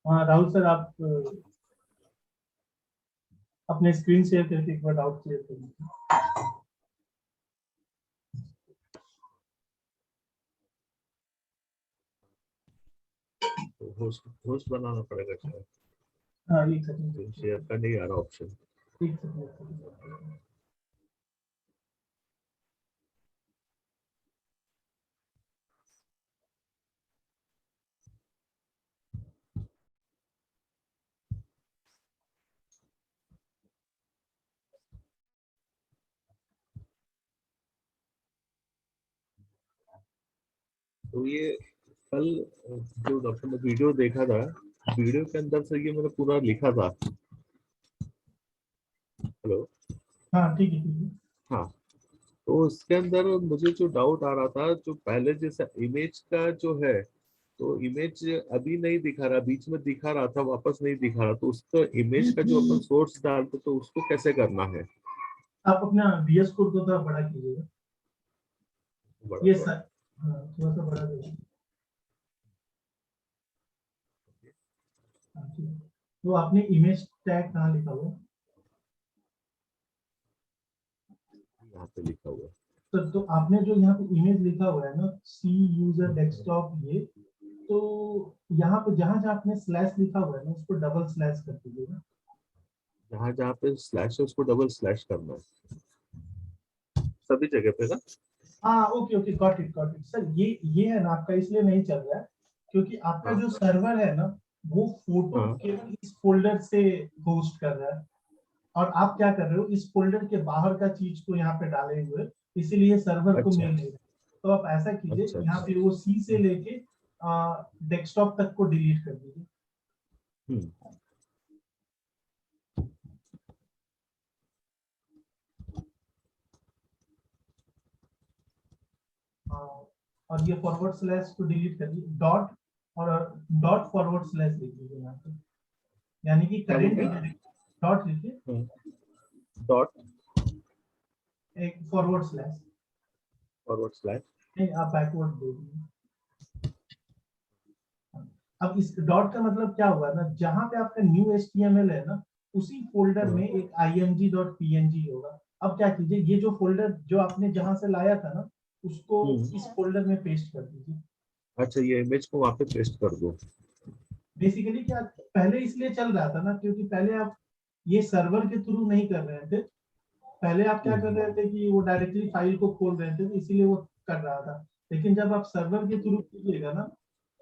हाँ राहुल सर, आप अपने स्क्रीन शेयर करके एक बार डाउट क्लियर कर लीजिए। तो होस्ट बनाना पड़ेगा शायद। हाँ एक सेकंड, शेयर का नहीं आ रहा ऑप्शन। एक सेकंड। तो ये कल जो डॉक्टर ने वीडियो देखा था, वीडियो के अंदर से ये मैंने पूरा लिखा था। हेलो। हाँ ठीक है ठीक है। हाँ, तो उसके अंदर मुझे जो डाउट आ रहा था, जो पहले जैसा इमेज का जो है, तो इमेज अभी नहीं दिखा रहा, बीच में दिखा रहा था, वापस नहीं दिखा रहा, तो उसका इमेज का जो अपन सोर्स डालते तो उसको कैसे करना है? आप अपना VS कोड को थोड़ा बड़ा कीजिएगा। बड़ा ये तो सर, हाँ थोड़ा सा बड़ा दीजिए। हाँ, ठीक है। तो आपने इमेज टैग कहाँ लिखा हुआ है? यहाँ पे लिखा हुआ है। तो आपने जो यहाँ पे इमेज लिखा हुआ है ना, सी यूजर डेस्कटॉप, ये तो यहाँ पे जहां जहां आपने स्लैश लिखा हुआ है ना, उसको डबल स्लैश कर दीजिएगा। जहाँ जहाँ पे स्लैश है उसको डबल स्लैश करना है सभी जगह पे ना। हाँ okay okay, got it sir. ये है ना आपका, इसलिए नहीं चल रहा है क्योंकि आपका हाँ जो सर्वर है ना, वो फोटो हाँ। केवल इस फोल्डर से होस्ट कर रहा है, और आप क्या कर रहे हो, इस फोल्डर के बाहर का चीज को यहाँ पे डाले हुए, इसीलिए सर्वर को अच्छा मिल नहीं रहा। तो आप ऐसा कीजिए, अच्छा यहाँ अच्छा। पे वो सी से लेके डेस्कटॉप तक को डिलीट कर दीजिए। हम्म। और ये फॉरवर्ड स्लैश को डिलीट कर दीजिए, डॉट और डॉट फॉरवर्ड स्लैश लिख लीजिए यहाँ पे, यानी कि क्या करेंट लिखे? डॉट लिखिए, डॉट एक फॉरवर्ड स्लैश, फॉरवर्ड स्लैश। नहीं आप बैकवर्ड दे दीजिए। अब इस डॉट का मतलब क्या हुआ ना, जहां पे आपका न्यू HTML है ना, उसी फोल्डर में एक img.png होगा। अब क्या कीजिए, ये जो फोल्डर जो आपने जहां से लाया था ना, उसको इस फोल्डर में पेस्ट कर दीजिए। अच्छा, ये इमेज को वहां पे पेस्ट कर दो। बेसिकली क्या, पहले इसलिए चल रहा था ना क्योंकि पहले आप ये सर्वर के थ्रू नहीं कर रहे थे। पहले आप क्या कर रहे थे कि वो डायरेक्टली फाइल को खोल रहे थे, तो इसीलिए वो कर रहा था। लेकिन जब आप सर्वर के थ्रू कीजिएगा ना,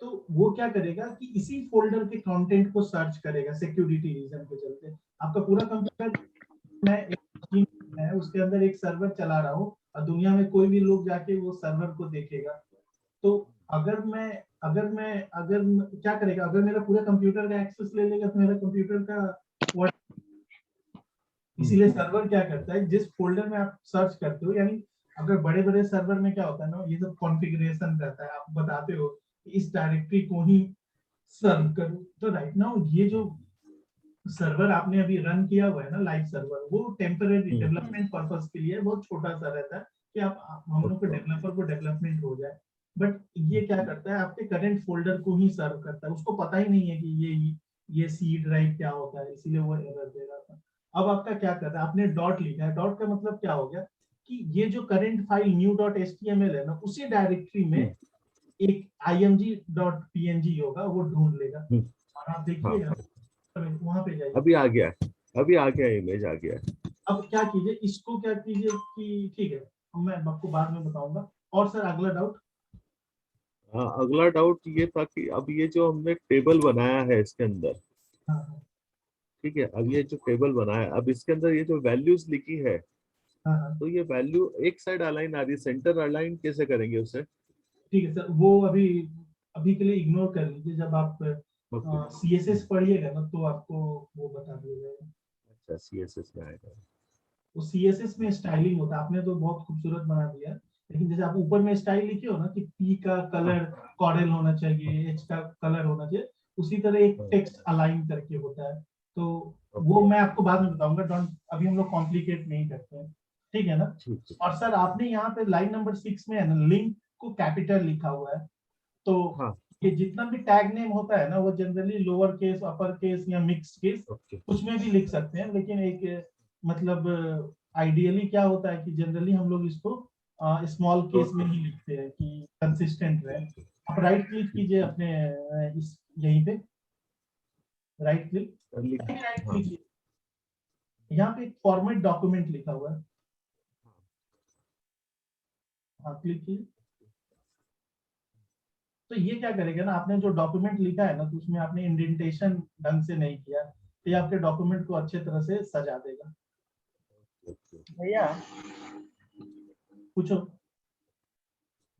तो वो क्या करेगा कि इसी फोल्डर के कंटेंट को सर्च करेगा सिक्योरिटी रीजन के चलते। आपका पूरा कंप्यूटर, मैं एक machine है उसके अंदर एक सर्वर चला रहा हूँ, और दुनिया में कोई भी लोग जाके वो सर्वर को देखेगा। तो क्या करेगा, अगर मेरा पूरा कंप्यूटर का एक्सेस ले लेगा तो मेरा कंप्यूटर का what, इसीलिए सर्वर क्या करता है, जिस फोल्डर में आप सर्च करते हो, यानी अगर बड़े बड़े सर्वर में क्या होता है ना, ये सब कॉन्फ़िगरेशन रहता है, आप बताते हो कि इस डायरेक्टरी को ही सर्व करो। तो राइट नाउ ये जो सर्वर आपने अभी रन किया हुआ है ना, लाइव सर्वर, वो टेम्पररी डेवलपमेंट पर्पस के लिए बहुत छोटा सा रहता है कि आप हम लोग को डेवलपर को डेवलपमेंट हो जाए। बट ये क्या करता है, आपके करंट फोल्डर को ही सर्व करता है, उसको पता ही नहीं है कि ये सी ड्राइव क्या होता है, इसीलिए वो एरर दे रहा था। अब आपका क्या कर रहा है, आपने डॉट लिखा है, डॉट का मतलब क्या हो गया कि ये जो करंट फाइल new.html है ना, उसी डायरेक्टरी में एक img.png होगा, वो ढूंढ लेगा। और आप हाँ, देखिएगा वहां पे जाइए। अभी आ गया है। अभी आ गया, इमेज आ गया है। अब क्या कीजिए, इसको क्या कीजिए कि ठीक है, मैं आपको बाद में बताऊंगा। और सर अगला डाउट। हाँ, अगला डाउट ये था कि अब ये जो हमने टेबल बनाया है इसके अंदर, हाँ हाँ ठीक है, अब ये जो टेबल बनाया है, अब इसके अंदर ये जो वैल्यूज लिखी है, हाँ हाँ, तो ये वैल्यू एक साइड अलाइन आ रही है, सेंटर अलाइन कैसे करेंगे उसे? ठीक है सर, वो अभी अभी के लिए इग्नोर कर लीजिए। जब आप ओके। CSS पढ़िएगा ना, तो आपको वो बता दिया जाएगा। अच्छा, CSS में आएगा। वो CSS में स्टाइलिंग होता है, आपने तो बहुत खूबसूरत बना दिया है, लेकिन जैसे आप ऊपर में स्टाइल लिखे हो ना कि P का हाँ कलर कॉर्डल होना चाहिए, H का कलर होना चाहिए, उसी तरह एक हाँ। टेक्स्ट अलाइन करके होता है। तो वो ओके। मैं आपको बाद में बताऊंगा, डोंट, अभी हम लोग कॉम्प्लिकेट नहीं करते हैं, ठीक है ना। ठीक है। और सर आपने यहाँ पे लाइन नंबर 6 में है ना, लिंक को कैपिटल लिखा हुआ है, तो हाँ ये जितना भी टैग नेम होता है ना वो generally lower case, upper case या मिक्स केस ओके कुछ में भी लिख सकते हैं, लेकिन एक मतलब आइडियली क्या होता है कि जनरली हम लोग इसको स्मॉल केस में ही लिखते हैं कि कंसिस्टेंट रहे। आप राइट क्लिक कीजिए अपने इस यहीं पे, राइट क्लिक, राइट हाँ क्लिक, यहाँ पे एक फॉर्मेट डॉक्यूमेंट लिखा हुआ है, हाँ क्लिक कीजिए। तो ये क्या करेगा ना, आपने जो डॉक्यूमेंट लिखा है ना तो उसमें आपने इंडेंटेशन ढंग से नहीं किया, तो ये आपके डॉक्यूमेंट को अच्छे तरह से सजा देगा। भैया पूछो।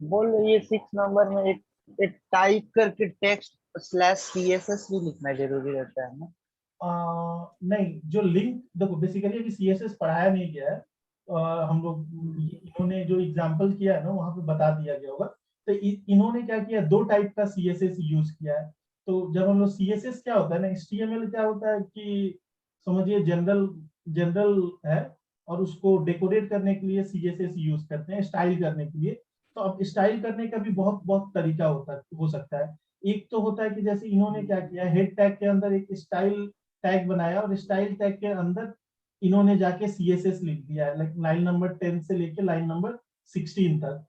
बोल रही है 6 नंबर में एक टाइप करके टेक्स्ट /CSS भी लिखना जरूरी रहता है ना? नहीं, जो लिंक देखो बेसिकली अभी सीएसएस पढ़ाया नहीं गया है, हम लोग इन्होंने जो एग्जांपल किया है ना वहां पे बता दिया गया होगा। तो इन्होंने क्या किया, दो टाइप का सीएसएस यूज किया है। तो जब हम लोग सीएसएस क्या होता है ना, एचटीएमएल क्या होता है कि समझिए जनरल जनरल है, और उसको डेकोरेट करने के लिए सीएसएस यूज करते हैं, स्टाइल करने के लिए। तो अब स्टाइल करने का भी बहुत बहुत तरीका हो सकता है। एक तो होता है कि जैसे इन्होंने क्या किया, हेड टैग के अंदर एक स्टाइल टैग बनाया और स्टाइल टैग के अंदर इन्होंने जाके सीएसएस लिख दिया है, लाइक लाइन नंबर 10 से लेके लाइन नंबर 16 तक।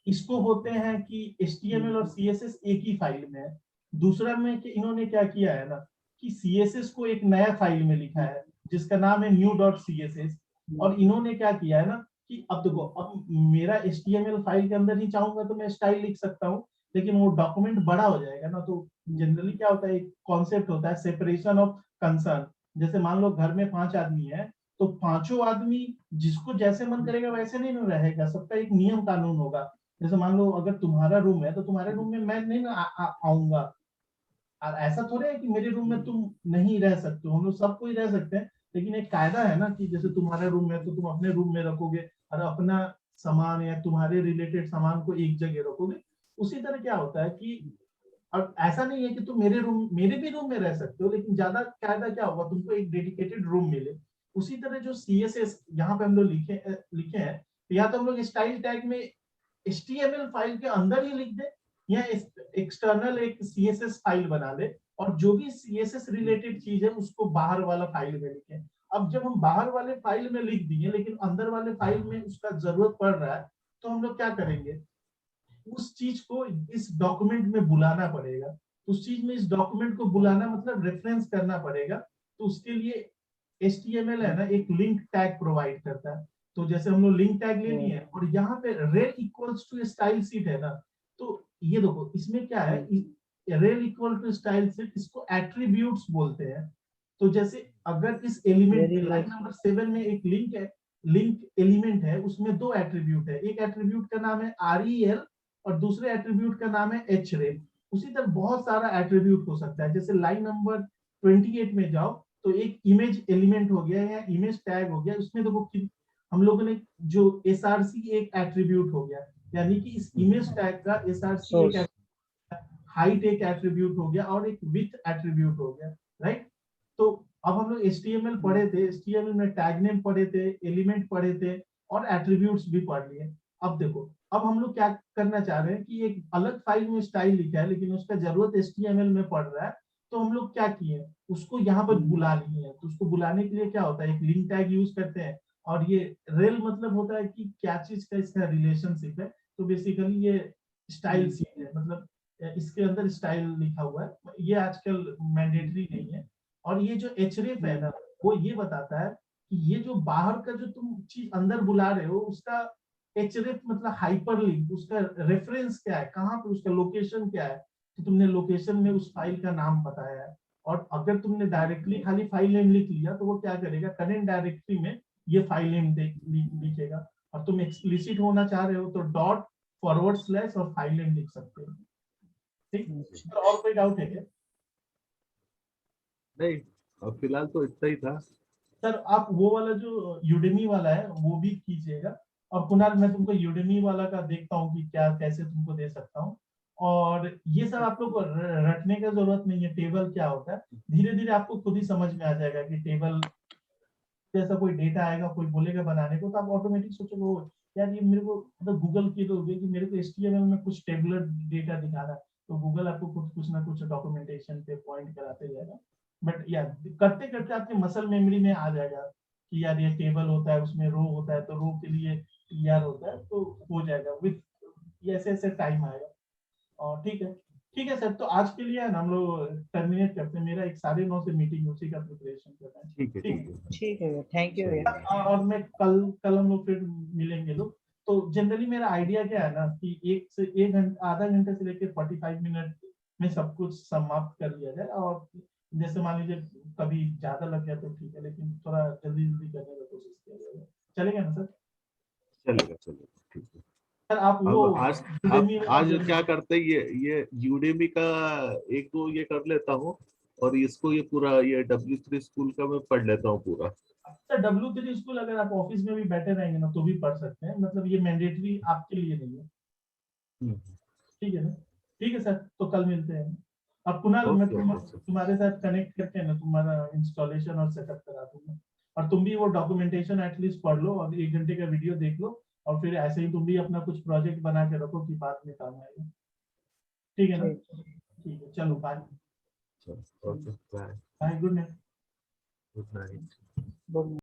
इसको होते हैं कि HTML और CSS एक ही फाइल में है। दूसरा में कि इन्होंने क्या किया है ना कि CSS को एक नया फाइल में लिखा है जिसका नाम है new.css, और इन्होंने क्या किया है ना कि अब देखो, अब मेरा HTML फाइल के अंदर ही चाहूंगा तो मैं स्टाइल लिख सकता हूँ, लेकिन वो डॉक्यूमेंट बड़ा हो जाएगा ना। तो जनरली क्या होता है, एक कॉन्सेप्ट होता है सेपरेशन ऑफ कंसर्न। जैसे मान लो घर में 5 आदमी है, तो पांचों आदमी जिसको जैसे मन करेगा वैसे नहीं ना रहेगा, सबका एक नियम कानून होगा। जैसे मान लो अगर तुम्हारा रूम है तो तुम्हारे रूम में मैं नहीं ना आऊंगा, और ऐसा थोड़ा है कि मेरे रूम में तुम नहीं रह सकते हो, हम लोग सब कोई रह सकते हैं, लेकिन एक कायदा है ना कि जैसे तुम्हारा रूम है तो तुम अपने रूम में रखोगे और अपना सामान या तुम्हारे रिलेटेड सामान को एक जगह रखोगे। उसी तरह क्या होता है कि अब ऐसा नहीं है कि तुम मेरे भी रूम में रह सकते हो, लेकिन ज्यादा कायदा क्या होगा, तुमको एक डेडिकेटेड रूम मिले। उसी तरह जो सीएसएस यहाँ पे हम लोग लिखे हैं, तो या तो हम लोग स्टाइल टैग में HTML फाइल के अंदर ही लिख दे, या एक्सटर्नल एक CSS फाइल बना ले, और जो भी CSS रिलेटेड चीज है उसको बाहर वाला फाइल में लिखे। अब जब हम बाहर वाले फाइल में लिख दिए लेकिन अंदर वाले फाइल में उसका जरूरत पड़ रहा है, तो हम लोग क्या करेंगे, उस चीज को इस डॉक्यूमेंट में बुलाना पड़ेगा। उस चीज में इस डॉक्यूमेंट को बुलाना मतलब रेफरेंस करना पड़ेगा। तो उसके लिए HTML है ना एक लिंक टैग प्रोवाइड करता है। तो जैसे हम लोग लिंक टैग ले लिए और यहाँ पे rail equals to style seat है ना, तो ये देखो इसमें क्या है, rail equal to style seat, इसको एट्रीब्यूट्स बोलते हैं। तो जैसे अगर इस एलिमेंट में लाइन नंबर 7 में एक लिंक है, लिंक एलिमेंट है, उसमें दो एट्रीब्यूट है, एक एट्रीब्यूट का नाम है REL और दूसरे एट्रीब्यूट का नाम है HREL। उसी तरह बहुत सारा एट्रीब्यूट हो सकता है। जैसे लाइन नंबर 28 में जाओ तो एक इमेज एलिमेंट हो गया या इमेज टैग हो गया, उसमें देखो हम लोगों ने जो SRC एक एट्रीब्यूट हो गया, यानी कि इस इमेज टैग का SRC एक, हाइट एक एट्रीब्यूट हो गया और एक विड्थ एट्रीब्यूट हो गया, राइट। तो अब हम लोग HTML पढ़े थे, HTML में टैग नेम पढ़े थे, एलिमेंट पढ़े थे और एट्रीब्यूट्स भी पढ़ लिए। अब देखो, अब हम लोग क्या करना चाह रहे हैं कि एक अलग फाइल में स्टाइल लिखा है लेकिन उसका जरूरत HTML में पड़ रहा है। तो हम लोग क्या किए, उसको यहाँ पर बुला लिए हैं। तो उसको बुलाने के लिए क्या होता है, एक लिंक टैग यूज करते हैं। और ये रेल मतलब होता है कि क्या चीज का इसका रिलेशनशिप है। तो बेसिकली ये स्टाइल सीट है, मतलब इसके अंदर स्टाइल लिखा हुआ है, ये आजकल मैंडेटरी नहीं है। और ये जो एचरेफ है ना, वो ये बताता है कि ये जो बाहर का जो तुम चीज अंदर बुला रहे हो उसका एचरेफ मतलब हाइपर लिंक, उसका रेफरेंस क्या है, कहाँ पे उसका लोकेशन क्या है। तो तुमने लोकेशन में उस फाइल का नाम बताया है। और अगर तुमने डायरेक्टली खाली फाइल नेम लिख लिया तो वो क्या करेगा, करंट डायरेक्टरी में ये फाइल नेम लिखेगा। और तुम एक्सप्लिसिट होना चाह रहे हो तो ./ और फाइल नेम लिख सकते हो। ठीक, तो और कोई डाउट है क्या? नहीं, अब फिलहाल तो इतना ही था। सर आप वो वाला जो यूडेमी वाला है वो भी कीजिएगा। और कुणाल मैं तुमको यूडेमी वाला का देखता हूँ कि क्या कैसे तुमको दे सकता हूँ। और ये सब आप लोग को रटने का जरूरत नहीं है, टेबल क्या होता है धीरे धीरे आपको खुद ही समझ में आ जाएगा कि टेबल जैसा कोई डेटा आएगा, कोई बोलेगा बनाने को तो आप ऑटोमेटिक सोचोगे यार ये मेरे को मतलब गूगल की दोगे कि मेरे को HTML में कुछ टेबुलर डेटा दिखाना है, तो गूगल आपको कुछ ना कुछ डॉक्यूमेंटेशन पे पॉइंट कराते जाएगा। बट या करते करते आपके मसल मेमोरी में आ जाएगा कि यार ये टेबल होता है, उसमें रो होता है, तो रो के लिए टीआर होता है, तो हो जाएगा विद ऐसे ऐसे टाइम आएगा। और ठीक है सर, तो आज के लिए है ना हम लोग टर्मिनेट करते हैं, मेरा एक 9:30 से मीटिंग उसी का प्रिपरेशन कर रहा है। ठीक है, ठीक ठीक है। ठीक है, थैंक यू भैया। और मैं कल हम लोग फिर मिलेंगे लोग। तो जनरली मेरा आइडिया क्या है ना कि 1 घंटा आधा घंटे से लेकर 45 मिनट में सब कुछ समाप्त कर लिया जाए। और जैसे मान लीजिए कभी ज्यादा लग गया तो ठीक है, लेकिन थोड़ा जल्दी जल्दी करने का कोशिश किया जाएगा। चलेगा ना सर? चलेगा, चलेगा, ठीक है। सर आप वो अब आज Udemy वाला आज जरूर- क्या करते हैं, ये यूडेमी का एक दो ये कर लेता हूँ, और इसको ये पूरा ये W3 स्कूल का मैं पढ़ लेता हूँ पूरा। सर W3 स्कूल अगर आप ऑफिस में भी बैठे रहेंगे ना तो भी पढ़ सकते हैं, मतलब ये मैंडेटरी आपके लिए नहीं है। हम्म, ठीक है ना? ठीक है सर, तो कल मिलते हैं। अब कुणाल मैं ओके, ओके सर। तुम्हारे साथ कनेक्ट करके ना तुम्हारा इंस्टॉलेशन और सेटअप करा दूंगा। और तुम भी वो डॉक्यूमेंटेशन एटलीस्ट पढ़ लो और 1 घंटे का वीडियो देख लो। और फिर ऐसे ही तुम भी अपना कुछ प्रोजेक्ट बना के रखो कि बाद में काम आएगा। ठीक है ना? ठीक। ठीक है, चलो बाय। चलो, okay, bye, bye, good night. Good night. Good